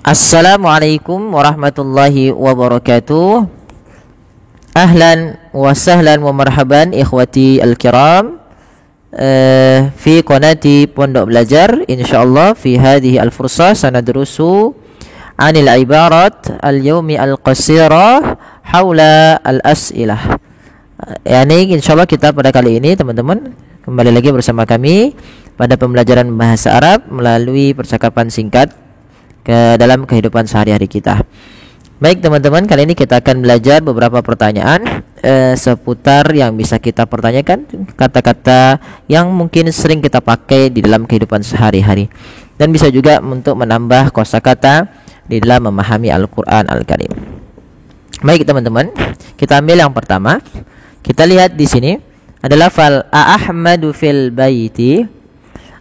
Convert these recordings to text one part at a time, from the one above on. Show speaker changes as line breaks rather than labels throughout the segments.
Assalamualaikum warahmatullahi wabarakatuh. Ahlan wa sahlan wa marhaban ikhwati al-kiram fi qanati Pondok Belajar. Insyaallah fi hadhihi al-fursah sanadrusu anil ibarat al-yawmi al-qasirah haula al-as'ilah. Yani insyaallah kita pada kali ini teman-teman kembali lagi bersama kami pada pembelajaran bahasa Arab melalui percakapan singkat ke dalam kehidupan sehari-hari kita. Baik teman-teman, kali ini kita akan belajar beberapa pertanyaan seputar yang bisa kita pertanyakan, kata-kata yang mungkin sering kita pakai di dalam kehidupan sehari-hari, dan bisa juga untuk menambah kosakata di dalam memahami Al-Quran Al-Karim. Baik teman-teman, kita ambil yang pertama. Kita lihat di sini adalah fal Ahmadu fil baiti.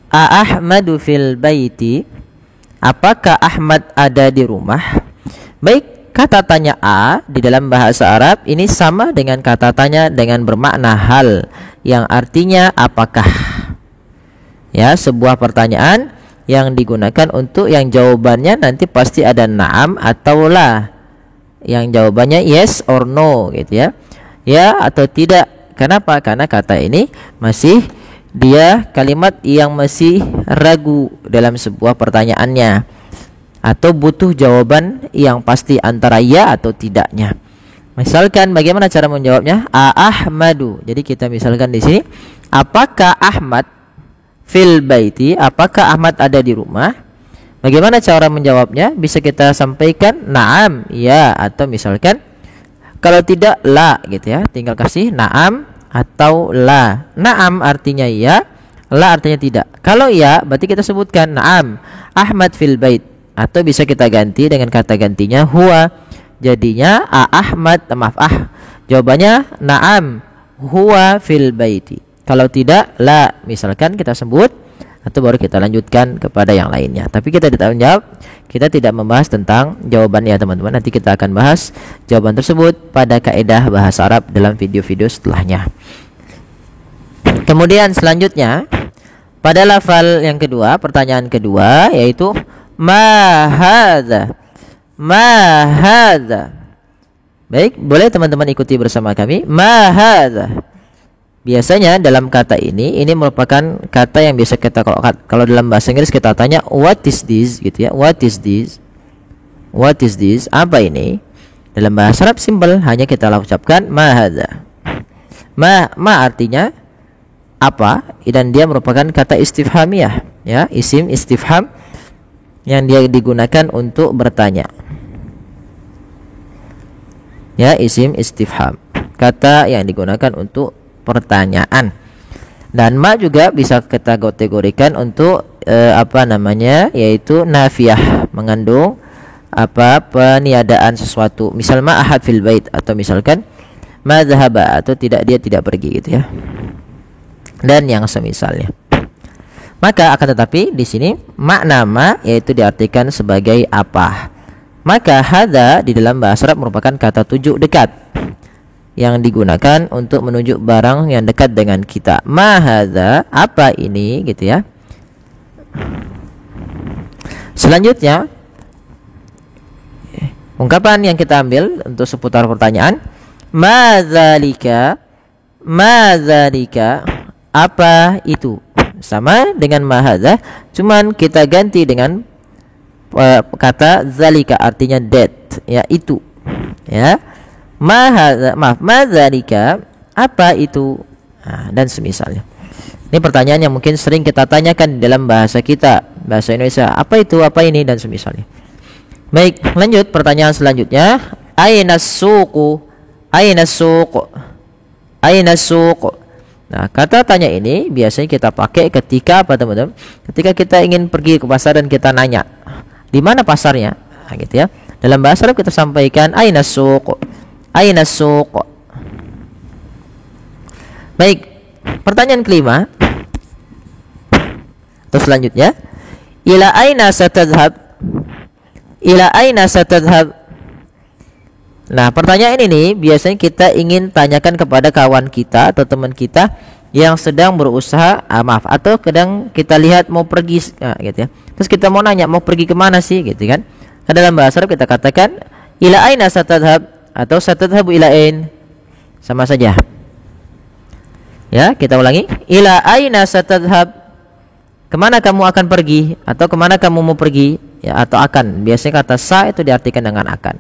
Ahmadu fil baiti. Apakah Ahmad ada di rumah? Baik, kata tanya A di dalam bahasa Arab ini sama dengan kata tanya dengan bermakna hal, yang artinya apakah. Ya, sebuah pertanyaan yang digunakan untuk yang jawabannya nanti pasti ada na'am atau la. Yang jawabannya yes or no gitu ya. Ya atau tidak. Kenapa? Karena kata ini masih dia kalimat yang masih ragu dalam sebuah pertanyaannya, atau butuh jawaban yang pasti antara ya atau tidaknya. Misalkan bagaimana cara menjawabnya? Ahmadu. Jadi kita misalkan di sini, apakah Ahmad fil baiti? Apakah Ahmad ada di rumah? Bagaimana cara menjawabnya? Bisa kita sampaikan na'am, ya, atau misalkan kalau tidak la gitu ya. Tinggal kasih na'am atau la. Na'am artinya ya, la artinya tidak. Kalau ya berarti kita sebutkan na'am Ahmad fil bait, atau bisa kita ganti dengan kata gantinya huwa. Jadinya Ahmad, jawabannya na'am huwa fil baiti. Kalau tidak la, misalkan kita sebut, atau baru kita lanjutkan kepada yang lainnya. Tapi kita tidak menjawab, kita tidak membahas tentang jawabannya teman-teman. Nanti kita akan bahas jawaban tersebut pada kaidah bahasa Arab dalam video-video setelahnya. Kemudian selanjutnya pada lafal yang kedua, pertanyaan kedua, yaitu ma hadza. Ma hadza. Baik, boleh teman-teman ikuti bersama kami. Ma hadza. Biasanya dalam kata ini merupakan kata yang biasa kita, kalau dalam bahasa Inggris kita tanya what is this gitu ya. What is this? What is this? Apa ini? Dalam bahasa Arab simpel, hanya kita ucapkan ma hadza. Ma artinya apa, dan dia merupakan kata istifhamiyah ya, isim istifham yang dia digunakan untuk bertanya. Ya, isim istifham, kata yang digunakan untuk pertanyaan. Dan ma juga bisa kita kategorikan untuk yaitu nafiyah, mengandung peniadaan sesuatu. Misal ma ahad fil bait, atau misalkan ma zahaba, atau dia tidak pergi gitu ya, dan yang semisalnya. Maka akan tetapi di sini makna ma yaitu diartikan sebagai apa. Maka hadza di dalam bahasa Arab merupakan kata tujuk dekat yang digunakan untuk menunjuk barang yang dekat dengan kita. Ma hadza, apa ini gitu ya. Selanjutnya ungkapan yang kita ambil untuk seputar pertanyaan ma dzalika. Ma dzalika, apa itu? Sama dengan ma hadza, cuman kita ganti dengan kata zalika, artinya that ya, itu ya. Ma dzalika, apa itu? Dan semisalnya. Ini pertanyaan yang mungkin sering kita tanyakan dalam bahasa kita, bahasa Indonesia. Apa itu, apa ini, dan semisalnya. Baik, lanjut pertanyaan selanjutnya. Aina suqu? Aina suq? Aina suq? Nah, kata tanya ini biasanya kita pakai ketika apa teman-teman? Ketika kita ingin pergi ke pasar dan kita nanya, di mana pasarnya? Nah, gitu ya. Dalam bahasa Arab kita sampaikan aina suq? Aina suq? Baik, pertanyaan kelima atau selanjutnya, ila aina satadhhab? Ila aina satadhhab? Nah, pertanyaan ini biasanya kita ingin tanyakan kepada kawan kita atau teman kita yang sedang berusaha atau kadang kita lihat mau pergi gitu ya. Terus kita mau nanya mau pergi kemana sih gitu kan. Karena dalam bahasa Arab kita katakan ila aina satadhab atau satadhabu ila ain, sama saja. Ya, kita ulangi. Ila aina satadhab, kemana kamu akan pergi, atau kemana kamu mau pergi, ya, atau akan. Biasanya kata sa itu diartikan dengan akan.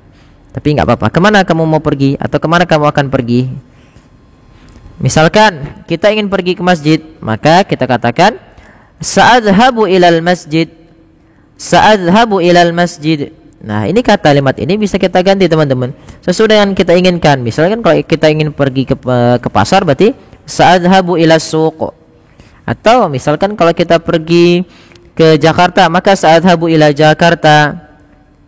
Tapi nggak apa-apa. Kemana kamu mau pergi, atau kemana kamu akan pergi. Misalkan kita ingin pergi ke masjid, maka kita katakan sa'adhabu ilal masjid. Sa'adhabu ilal masjid. Nah, ini kalimat ini bisa kita ganti teman-teman sesuai dengan kita inginkan. Misalkan kalau kita ingin pergi ke pasar, berarti sa'adhabu ilas suq. Atau misalkan kalau kita pergi ke Jakarta, maka sa'adhabu ila Jakarta.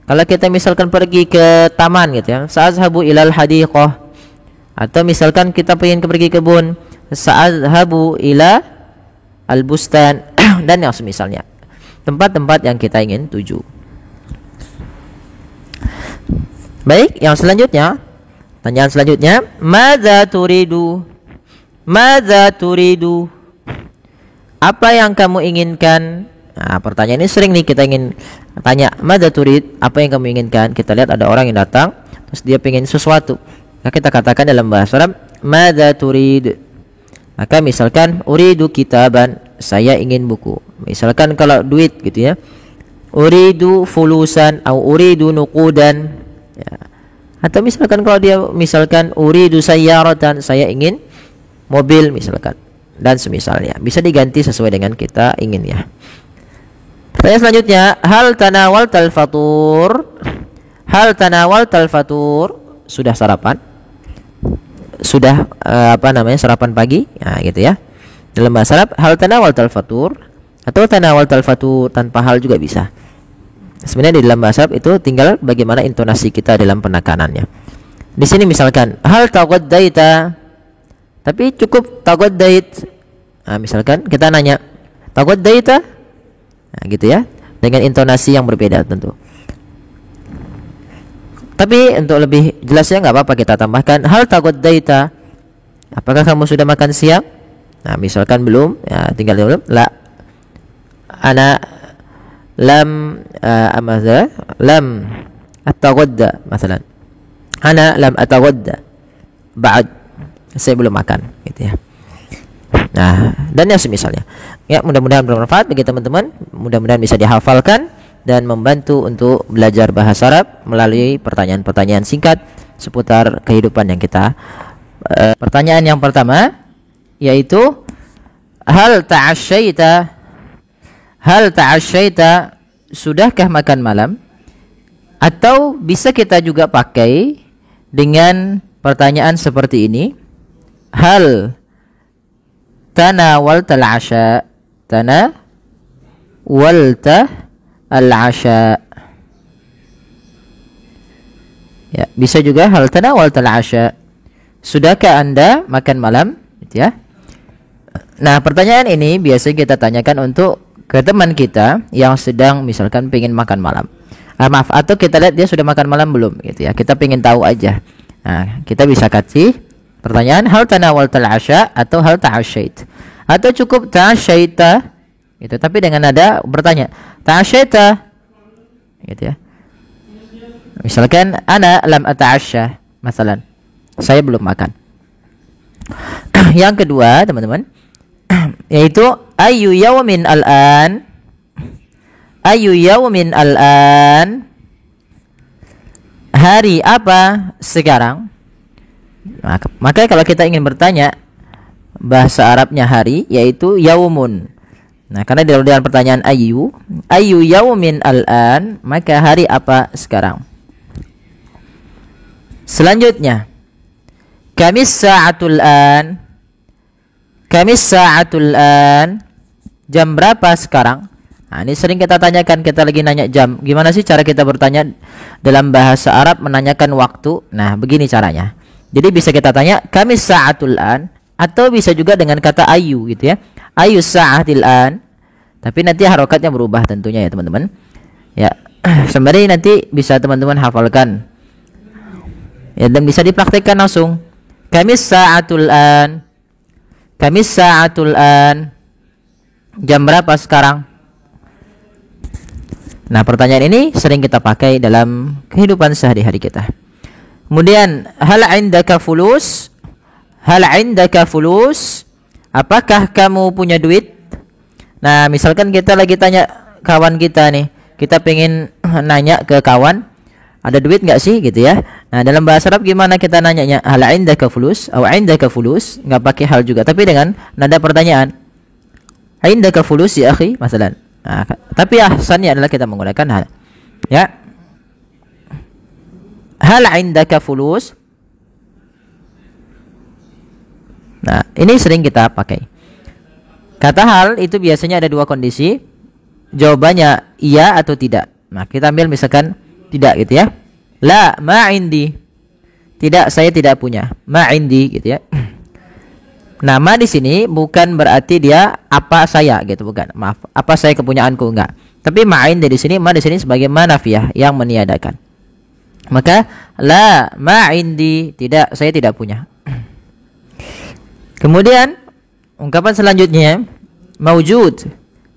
Kalau kita misalkan pergi ke taman gitu ya, sa'adhabu ilal hadiqah. Atau misalkan kita ingin pergi kebun, sa'adhabu ila al-bustan dan yang semisalnya. Tempat-tempat yang kita ingin tuju. Baik, yang selanjutnya, pertanyaan selanjutnya, madza turidu? Madza turidu? Apa yang kamu inginkan? Nah, pertanyaan ini sering nih kita ingin tanya, madza turid? Apa yang kamu inginkan? Kita lihat ada orang yang datang, terus dia pengen sesuatu. Nah, kita katakan dalam bahasa Arab, madza turid? Maka misalkan uridu kitaban, saya ingin buku. Misalkan kalau duit gitu ya, uridu fulusan atau uridu nuqudan. Ya. Atau misalkan kalau dia misalkan uridu sayyaratan, saya ingin mobil misalkan, dan semisalnya. Bisa diganti sesuai dengan kita ingin ya. Pertanyaan selanjutnya, hal tanawaltal fatur? Hal tanawaltal fatur? Sudah sarapan? Sudah sarapan pagi? Nah, gitu ya. Dalam bahasa Arab, hal tanawaltal fatur atau tanawaltal fatur tanpa hal juga bisa. Sebenarnya di dalam bahasa Arab itu tinggal bagaimana intonasi kita dalam penekanannya. Di sini misalkan hal taghaddaita, tapi cukup taghaddait. Nah, misalkan kita nanya taghaddait, nah, gitu ya, dengan intonasi yang berbeda tentu. Tapi untuk lebih jelasnya nggak apa-apa kita tambahkan hal taghaddait. Apakah kamu sudah makan siang? Nah, misalkan belum, ya tinggal belum. La, ana lam lam ataghadda masalan. Ana lam ataghadda ba'd. Saya belum makan gitu ya. Nah, dan yang semisalnya. Ya, mudah-mudahan bermanfaat bagi teman-teman. Mudah-mudahan bisa dihafalkan dan membantu untuk belajar bahasa Arab melalui pertanyaan-pertanyaan singkat seputar kehidupan yang kita. Pertanyaan yang pertama yaitu hal ta'asyaita? Hal ta'asyaita, sudahkah makan malam? Atau bisa kita juga pakai dengan pertanyaan seperti ini, hal tanawaltal asya? Tanawalta al-asya. Ya, bisa juga hal tanawaltal asya, sudahkah Anda makan malam? Gitu ya. Nah, pertanyaan ini biasanya kita tanyakan untuk ke teman kita yang sedang misalkan pengen makan malam. Maaf, atau kita lihat dia sudah makan malam belum gitu ya. Kita pengen tahu aja. Nah, kita bisa kasih pertanyaan hal tanawaltal asya atau hal ta'asyait. Atau cukup ta'asyaita gitu, tapi dengan nada bertanya, ta'asyaita gitu ya. Misalkan ana lam ata'asya, masalan. Saya belum makan. Yang kedua, teman-teman, yaitu ayu yaumin al-an? Ayu yaumin al-an? Hari apa sekarang? Maka kalau kita ingin bertanya bahasa Arabnya hari, yaitu yaumun. Nah, karena dalam pertanyaan ayu yaumin al-an, maka hari apa sekarang? Selanjutnya, kamis sa'atul an? Kamis sa'atul an? Jam berapa sekarang? Nah, ini sering kita tanyakan, kita lagi nanya jam. Gimana sih cara kita bertanya dalam bahasa Arab menanyakan waktu? Nah, begini caranya. Jadi bisa kita tanya kamis sa'atul an, atau bisa juga dengan kata ayu gitu ya. Ayu sa'atil an. Tapi nanti harokatnya berubah tentunya ya, teman-teman. Ya, sebenarnya nanti bisa teman-teman hafalkan. Ya, dan bisa dipraktikkan langsung. Kamis sa'atul an. Kamis sa'atul an. Jam berapa sekarang? Nah, pertanyaan ini sering kita pakai dalam kehidupan sehari-hari kita. Kemudian, hal indaka fulus? Hal indaka fulus? Apakah kamu punya duit? Nah, misalkan kita lagi tanya kawan kita nih, kita pengen nanya ke kawan, ada duit nggak sih gitu ya. Nah, dalam bahasa Arab gimana kita nanyanya? Hal indaka fulus? Atau indaka fulus? Nggak pakai hal juga, tapi dengan nada pertanyaan. Indaka fulus ya akhi, masalan. Nah, tapi ahsannya adalah kita menggunakan hal. Ya. Hal indaka fulus? Nah, ini sering kita pakai. Kata hal itu biasanya ada dua kondisi. Jawabannya iya atau tidak. Nah, kita ambil misalkan tidak gitu ya. La ma indi. Tidak, saya tidak punya. Ma indi gitu ya. Nama di sini bukan berarti dia apa saya gitu, bukan. Maaf, apa saya kepunyaanku, enggak. Tapi ma indi di sini, ma di sini sebagai manafiyah yang meniadakan. Maka la ma indi, tidak, saya tidak punya. Kemudian ungkapan selanjutnya maujud.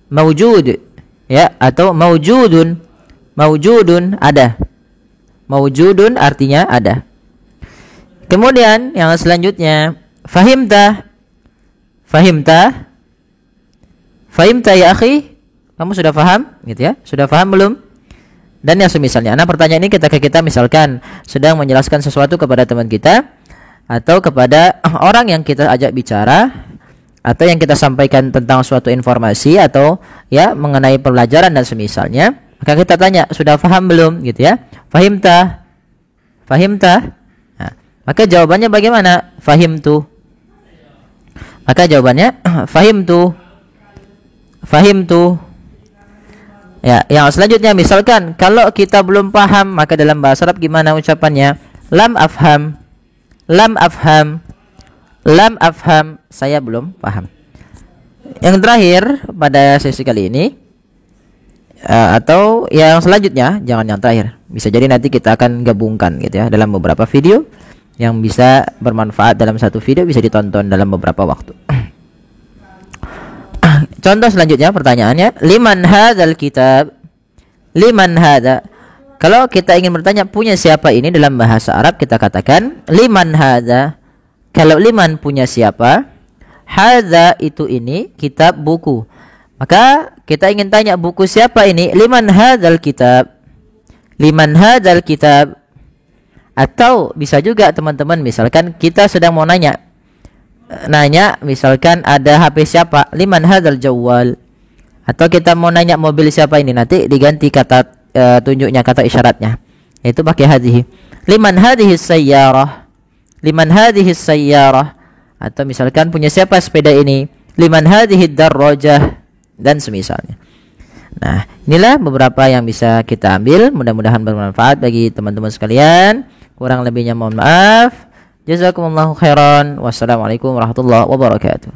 Maujud ya, atau maujudun. Maujudun, ada. Maujudun artinya ada. Kemudian yang selanjutnya fahimta. Fahimta. Fahimta ya akhi? Kamu sudah paham? Gitu ya. Sudah paham belum? Dan yang semisalnya. Nah, pertanyaan ini kita misalkan sedang menjelaskan sesuatu kepada teman kita atau kepada orang yang kita ajak bicara, atau yang kita sampaikan tentang suatu informasi atau ya mengenai pelajaran dan semisalnya, maka kita tanya, sudah paham belum gitu ya? Fahimta? Fahimta? Nah, maka jawabannya bagaimana? Fahimtu. Maka jawabannya fahimtu. Fahimtu. Ya, yang selanjutnya misalkan kalau kita belum paham, maka dalam bahasa Arab gimana ucapannya? Lam afham. Lam afham. Lam afham, saya belum paham. Yang terakhir pada sesi kali ini atau yang selanjutnya, jangan yang terakhir. Bisa jadi nanti kita akan gabungkan gitu ya dalam beberapa video yang bisa bermanfaat dalam satu video, bisa ditonton dalam beberapa waktu. Contoh selanjutnya pertanyaannya, liman hadzal kitab? Liman hadza? Kalau kita ingin bertanya punya siapa ini dalam bahasa Arab, kita katakan liman hadza. Kalau liman punya siapa, hadza itu ini kitab buku. Maka kita ingin tanya buku siapa ini? Liman hadzal kitab? Liman hadzal kitab? Atau bisa juga teman-teman, misalkan kita sedang mau nanya misalkan ada HP siapa? Liman hadzal jawwal? Atau kita mau nanya mobil siapa ini, nanti diganti kata tunjuknya, kata isyaratnya, yaitu pakai hadhihi. Liman hadhihi sayyarah? Liman hadhihi sayyarah? Atau misalkan punya siapa sepeda ini? Liman hadhihi darrajah? Dan semisalnya. Nah, inilah beberapa yang bisa kita ambil, mudah-mudahan bermanfaat bagi teman-teman sekalian. Kurang lebihnya mohon maaf. Jazakumullahu khairan. Wassalamualaikum warahmatullahi wabarakatuh.